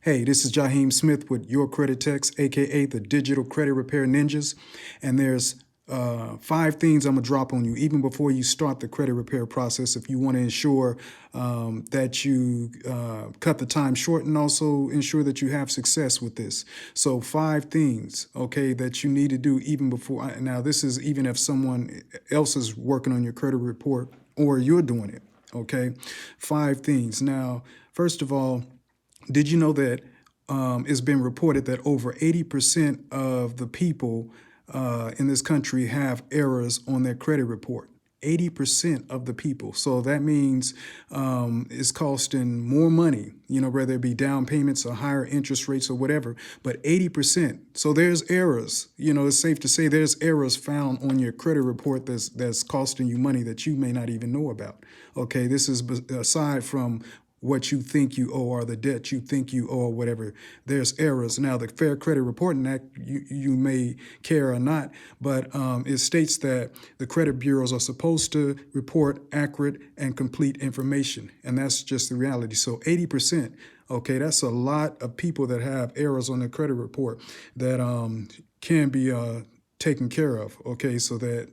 Hey, this is Jaheim Smith with Your Credit Techs, aka the Digital Credit Repair Ninjas. And there's 5 things I'm gonna drop on you even before you start the credit repair process if you want to ensure that you cut the time short and also ensure that you have success with this. So 5 things, okay, that you need to do even before. Now, this is even if someone else is working on your credit report or you're doing it, okay? 5 things. Now, first of all, did you know that it's been reported that over 80% of the people in this country have errors on their credit report? 80% of the people. So that means it's costing more money, whether it be down payments or higher interest rates or whatever, but 80%. So there's errors. It's safe to say there's errors found on your credit report that's costing you money that you may not even know about. Okay, this is aside from what you think you owe or the debt you think you owe or whatever. There's errors. Now, the Fair Credit Reporting Act, you may care or not, but it states that the credit bureaus are supposed to report accurate and complete information, and that's just the reality. So 80%, okay, that's a lot of people that have errors on their credit report that can be taken care of, okay, so that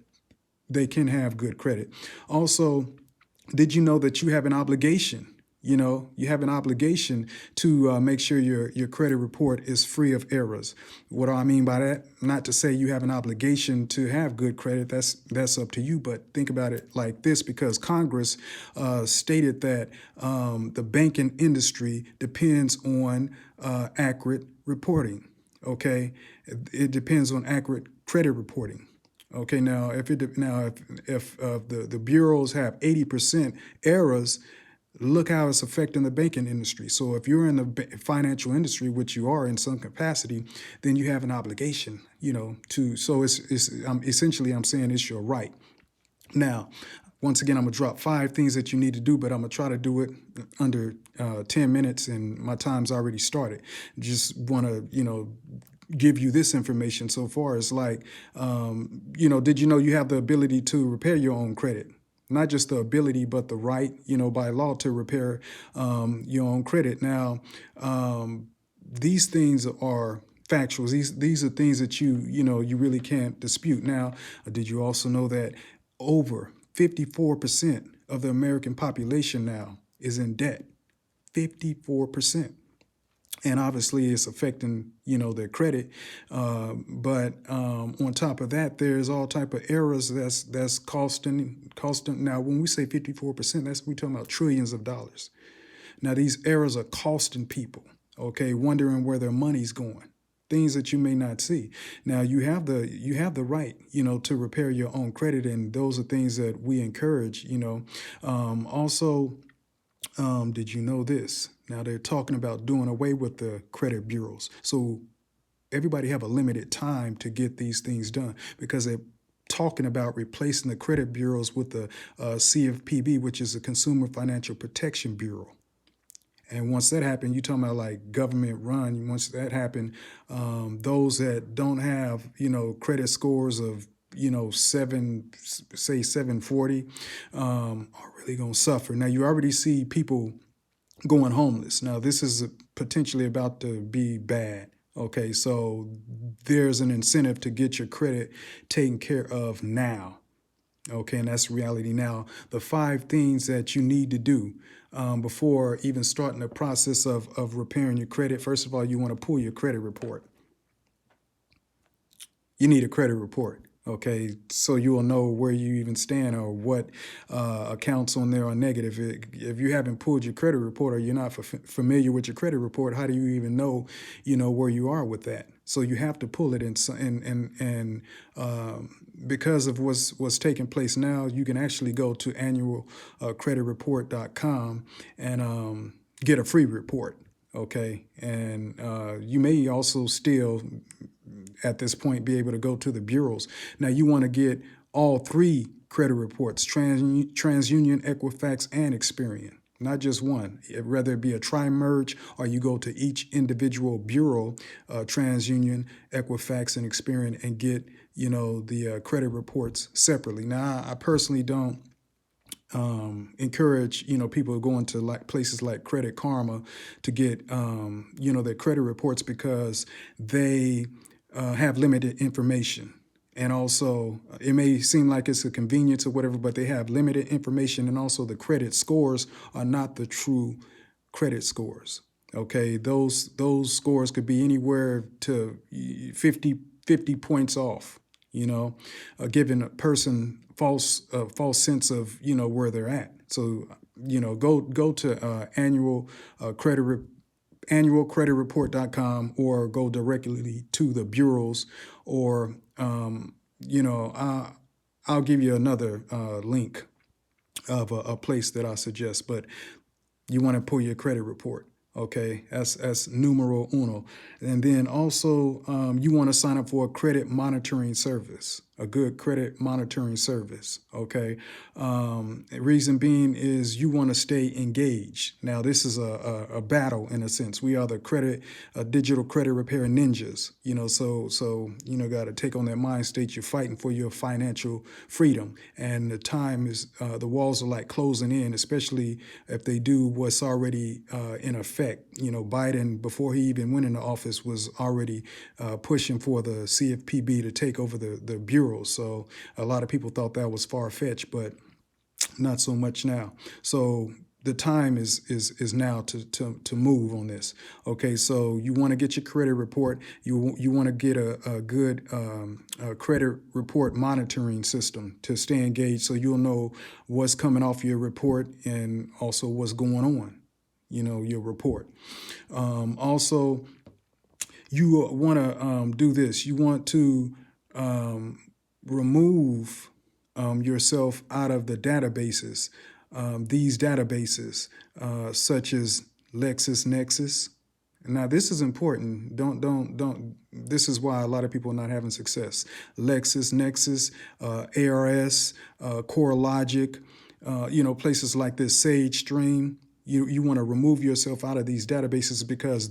they can have good credit. Also, did you know that you have an obligation? You have an obligation to make sure your credit report is free of errors. What do I mean by that? Not to say you have an obligation to have good credit. That's up to you. But think about it like this, because Congress stated that the banking industry depends on accurate reporting. Okay, it depends on accurate credit reporting. Okay, now if the bureaus have 80% errors, look how it's affecting the banking industry. So if you're in the financial industry, which you are in some capacity, then you have an obligation, so it's essentially I'm saying it's your right. Now, once again, I'm gonna drop 5 things that you need to do, but I'm gonna try to do it under 10 minutes, and my time's already started. Just wanna, give you this information so far. It's like, did you know you have the ability to repair your own credit? Not just the ability, but the right, by law to repair your own credit. Now, these things are factuals. These are things that you really can't dispute. Now, did you also know that over 54% of the American population now is in debt? 54%. And obviously it's affecting, their credit. But on top of that, there's all type of errors that's costing. Now, when we say 54%, we're talking about trillions of dollars. Now, these errors are costing people, okay, wondering where their money's going. Things that you may not see. Now, you have the right, to repair your own credit, and those are things that we encourage. Also, did you know this? Now they're talking about doing away with the credit bureaus. So everybody have a limited time to get these things done, because they're talking about replacing the credit bureaus with the CFPB, which is the Consumer Financial Protection Bureau. And once that happened, you're talking about like government run. Once that happened, those that don't have, credit scores of, 740, are really going to suffer. Now, you already see people going homeless. Now, this is potentially about to be bad. Okay, so there's an incentive to get your credit taken care of now. Okay, and that's reality. Now, the 5 things that you need to do before even starting the process of repairing your credit. First of all, you want to pull your credit report. You need a credit report. Okay, so you will know where you even stand or what accounts on there are negative. If you haven't pulled your credit report or you're not familiar with your credit report, how do you even know, where you are with that? So you have to pull it, and because of what's taking place now, you can actually go to annualcreditreport.com and get a free report. Okay, and you may also still, at this point, be able to go to the bureaus. Now, you want to get all 3 credit reports: TransUnion, Equifax, and Experian. Not just one, whether it be a tri-merge or you go to each individual bureau, TransUnion, Equifax, and Experian, and get, the credit reports separately. Now, I personally don't encourage, people going to like places like Credit Karma to get, their credit reports because they have limited information. And also, it may seem like it's a convenience or whatever, but they have limited information. And also, the credit scores are not the true credit scores. Okay, those scores could be anywhere to 50 points off. Giving a person false sense of where they're at. So go to annualcreditreport.com or go directly to the bureaus, or I'll give you another link of a place that I suggest. But you want to pull your credit report. Okay, that's numero uno. And then also, you want to sign up for a credit monitoring service, a good credit monitoring service. Okay, reason being is you want to stay engaged. Now, this is a battle in a sense. We are the digital credit repair ninjas. So got to take on that mind state. You're fighting for your financial freedom, and the time is the walls are like closing in, especially if they do what's already in effect. Biden, before he even went into office, was already pushing for the CFPB to take over the bureaus. So a lot of people thought that was far-fetched, but not so much now. So the time is now to move on this. Okay, so you want to get your credit report. You want to get a good credit report monitoring system to stay engaged, so you'll know what's coming off your report and also what's going on. Your report. Also, you want to do this. You want to remove yourself out of the databases. These databases, such as LexisNexis. Now, this is important. Don't. This is why a lot of people are not having success. LexisNexis, ARS, CoreLogic, places like this, SageStream. You want to remove yourself out of these databases because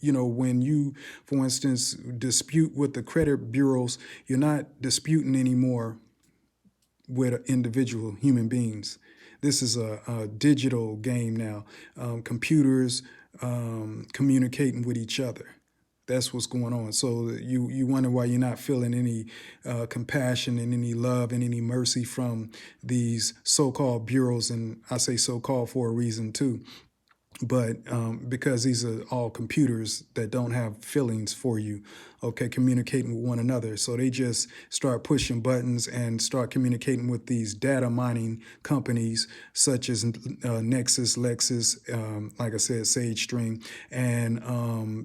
when you, for instance, dispute with the credit bureaus, you're not disputing anymore with individual human beings. This is a digital game now. Computers communicating with each other. That's what's going on. So you wonder why you're not feeling any compassion and any love and any mercy from these so-called bureaus. And I say so-called for a reason too. But because these are all computers that don't have feelings for you, okay, communicating with one another. So they just start pushing buttons and start communicating with these data mining companies such as Nexus, Lexus, like I said, SageStream. And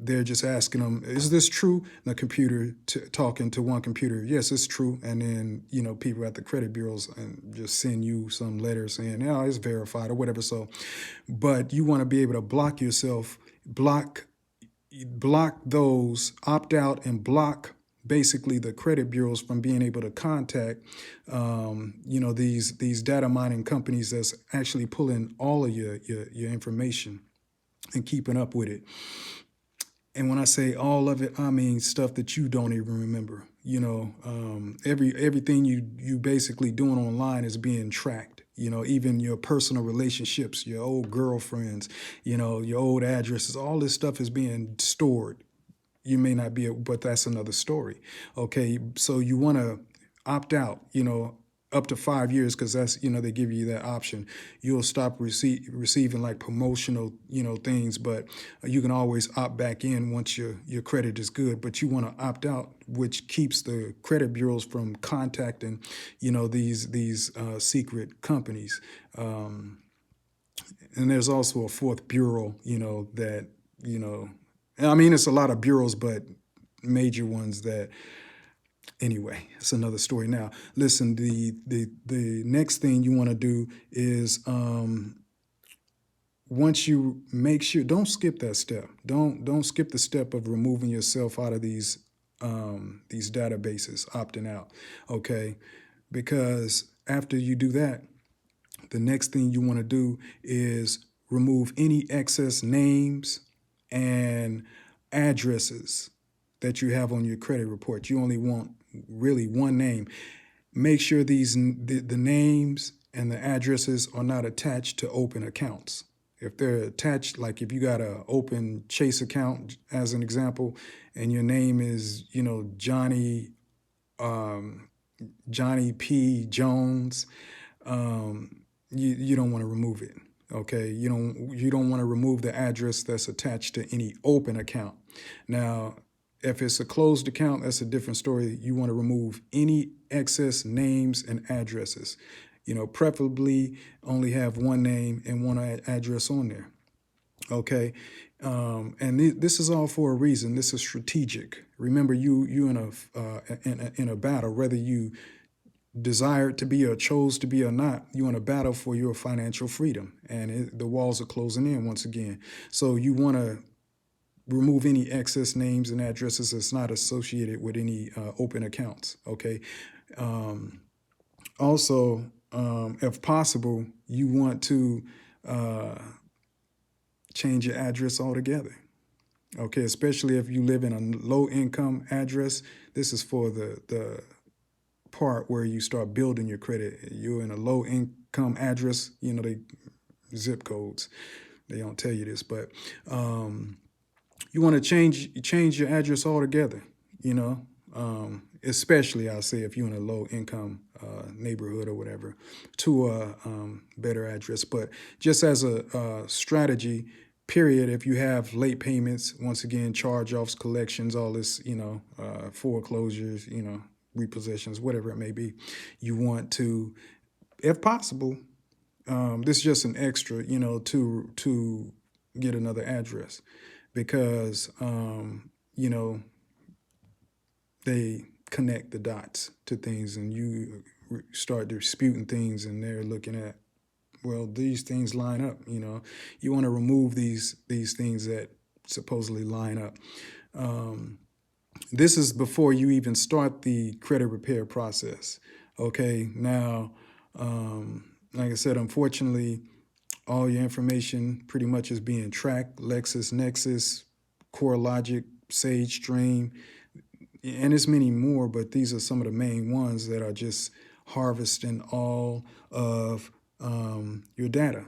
they're just asking them, is this true? The computer talking to one computer, yes, it's true. And then, people at the credit bureaus and just send you some letter saying, yeah, it's verified or whatever. So, but you want to be able to block yourself, block those, opt out and block basically the credit bureaus from being able to contact, these data mining companies that's actually pulling all of your information and keeping up with it. And when I say all of it, I mean stuff that you don't even remember. Everything you basically doing online is being tracked. Even your personal relationships, your old girlfriends, your old addresses, all this stuff is being stored. You may not be, but that's another story. Okay, so you want to opt out, up to 5 years, because that's, they give you that option. You'll stop receiving like promotional, things, but you can always opt back in once your credit is good. But you want to opt out, which keeps the credit bureaus from contacting, these secret companies. And there's also a fourth bureau, that, I mean, it's a lot of bureaus, but major ones that. Anyway, it's another story. Now, listen, the next thing you want to do is once you make sure, don't skip that step. Don't skip the step of removing yourself out of these databases, opting out, okay? Because after you do that, the next thing you want to do is remove any excess names and addresses that you have on your credit report. You only want really one name. Make sure the names and the addresses are not attached to open accounts. If they're attached, like if you got a open Chase account as an example, and your name is, Johnny P. Jones, you don't want to remove it. Okay, you don't want to remove the address that's attached to any open account. Now, if it's a closed account, that's a different story. You want to remove any excess names and addresses. Preferably only have one name and one address on there. Okay, and this is all for a reason. This is strategic. Remember, you in a battle, whether you desired to be or chose to be or not, you're in a battle for your financial freedom, and the walls are closing in once again. So you want to remove any excess names and addresses that's not associated with any open accounts. Okay. Also, if possible, you want to change your address altogether. Okay, especially if you live in a low income address. This is for the part where you start building your credit. You're in a low income address, they zip codes. They don't tell you this, but you want to change your address altogether, especially I'll say if you're in a low income neighborhood or whatever, to a better address. But just as a strategy, period, if you have late payments, once again, charge-offs, collections, all this, foreclosures, repossessions, whatever it may be, you want to, if possible, this is just an extra, to get another address, because, they connect the dots to things, and you start disputing things, and they're looking at, well, these things line up. You want to remove these things that supposedly line up. This is before you even start the credit repair process. Okay, now, like I said, unfortunately, all your information pretty much is being tracked. LexisNexis, CoreLogic, SageStream, and there's many more, but these are some of the main ones that are just harvesting all of your data.